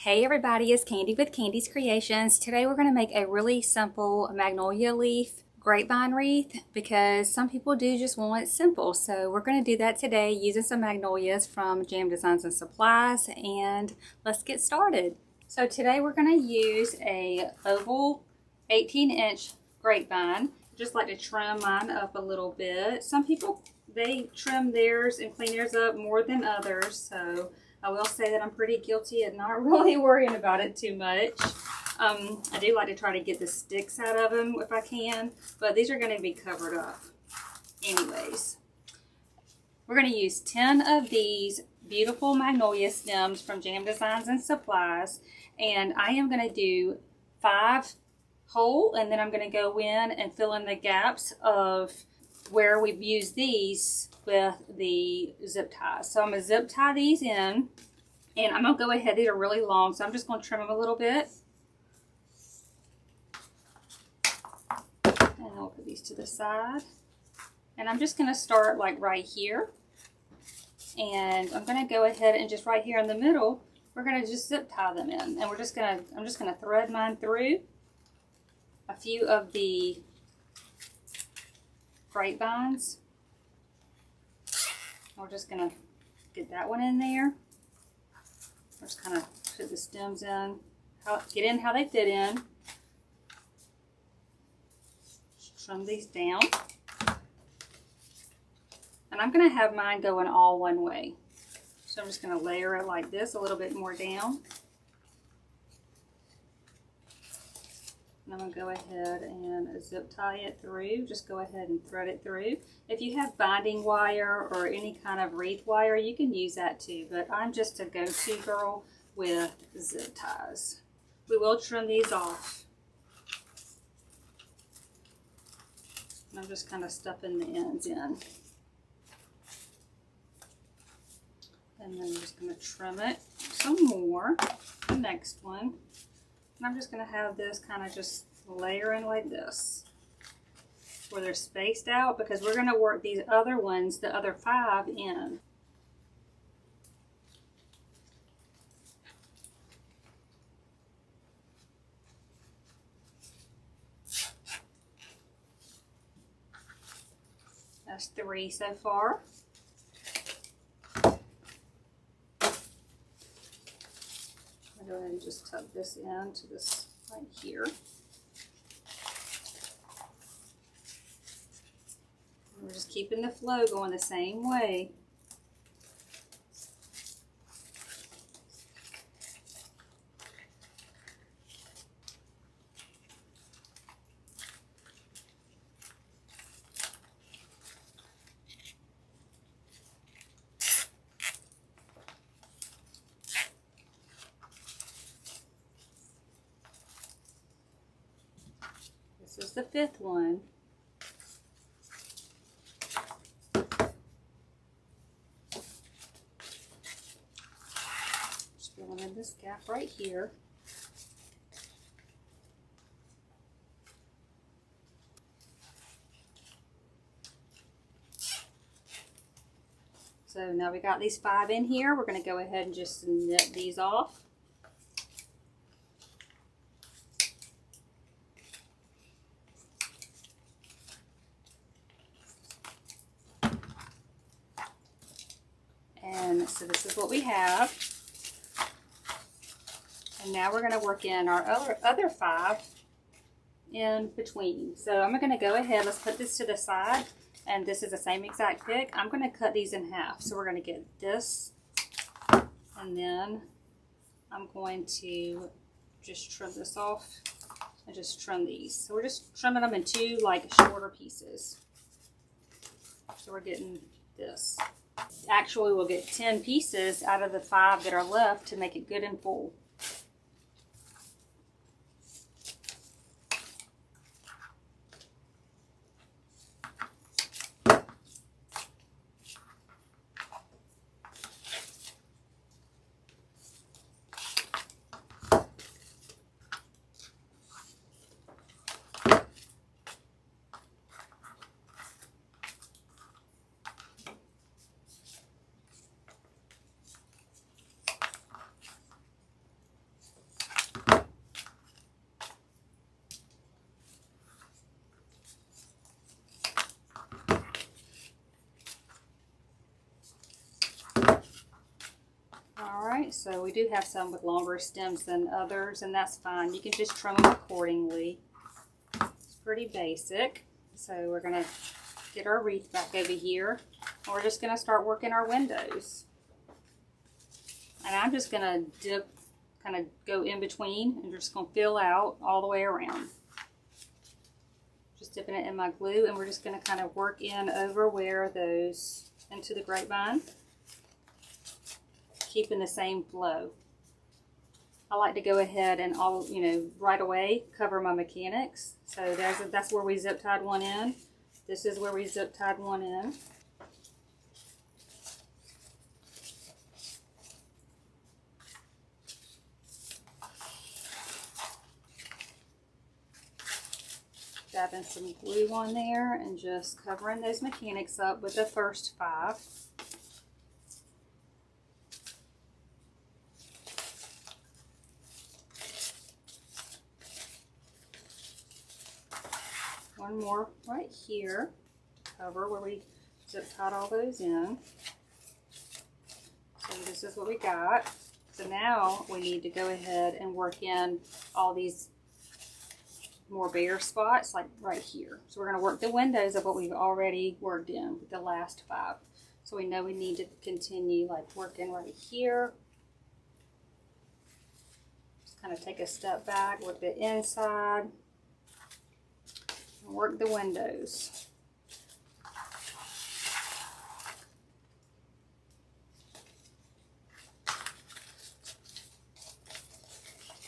Hey everybody, it's Candy with KANDI'S Kreations. Today we're going to make a really simple magnolia leaf grapevine wreath because some people do just want it simple. So we're going to do that today using some magnolias from Jam Designs and Supplies, and let's get started. So today we're going to use a oval 18-inch grapevine. Just like to trim mine up a little bit. Some people, they trim theirs and clean theirs up more than others, so I will say that I'm pretty guilty of not really worrying about it too much. I do like to try to get the sticks out of them if I can, but these are going to be covered up anyways. We're going to use 10 of these beautiful magnolia stems from Jam Designs and Supplies, and I am going to do 5 whole, and then I'm going to go in and fill in the gaps of where we've used these with the zip ties. So I'm going to zip tie these in, and I'm going to go ahead. These are really long, so I'm just going to trim them a little bit. And I'll put these to the side. And I'm just going to start like right here. And I'm going to go ahead and just right here in the middle, we're going to just zip tie them in. And I'm just going to thread mine through a few of the grapevines. We're just going to get that one in there. Just kind of put the stems in, get in how they fit in. Just trim these down. And I'm going to have mine going all one way. So I'm just going to layer it like this, a little bit more down. And I'm going to go ahead and zip tie it through. Just go ahead and thread it through. If you have binding wire or any kind of wreath wire, you can use that too. But I'm just a go-to girl with zip ties. We will trim these off. And I'm just kind of stuffing the ends in. And then I'm just going to trim it some more. The next one. And I'm just going to have this kind of just layering like this, where they're spaced out, because we're going to work these other ones, the other 5, in. That's 3 so far. Go ahead and just tuck this into this right here. And we're just keeping the flow going the same way. This is the 5th one. Just filling in this gap right here. So now we got these 5 in here. We're going to go ahead and just knit these off. And so this is what we have. And now we're going to work in our other 5 in between. So I'm going to go ahead, let's put this to the side. And this is the same exact thick. I'm going to cut these in half. So we're going to get this. And then I'm going to just trim this off and just trim these. So we're just trimming them in 2 like shorter pieces. So we're getting this. Actually, we'll get 10 pieces out of the 5 that are left to make it good and full. So we do have some with longer stems than others, and that's fine. You can just trim them accordingly. It's pretty basic. So we're going to get our wreath back over here, and we're just going to start working our windows. And I'm just going to dip, kind of go in between, and just going to fill out all the way around. Just dipping it in my glue, and we're just going to kind of work in over where those into the grapevine, keeping the same flow. I like to go ahead and right away cover my mechanics. So that's where we zip tied one in. This is where we zip tied one in. Dabbing some glue on there and just covering those mechanics up with the first 5. One more right here, cover where we zip tied all those in. So this is what we got. So now we need to go ahead and work in all these more bare spots, like right here. So we're going to work the windows of what we've already worked in with the last 5. So we know we need to continue like working right here. Just kind of take a step back, work the inside, and work the windows.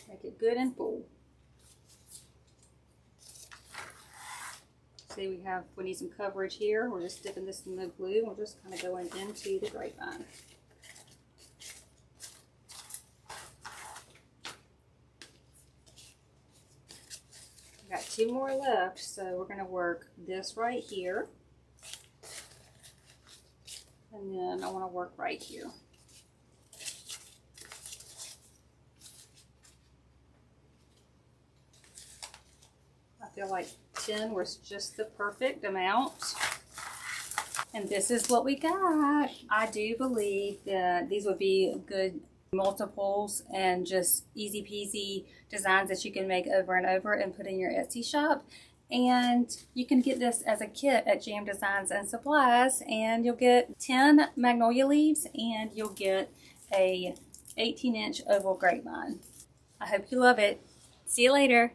Make it good and full. See, we need some coverage here. We're just dipping this in the glue. We're just kind of going into the grapevine. We've got 2 more left, so we're going to work this right here. And then I want to work right here. I feel like 10 was just the perfect amount. And this is what we got. I do believe that these would be good multiples and just easy peasy designs that you can make over and over and put in your Etsy shop. And you can get this as a kit at Jam Designs and Supplies, and you'll get 10 magnolia leaves and you'll get a 18-inch oval grapevine. I hope you love it. See you later.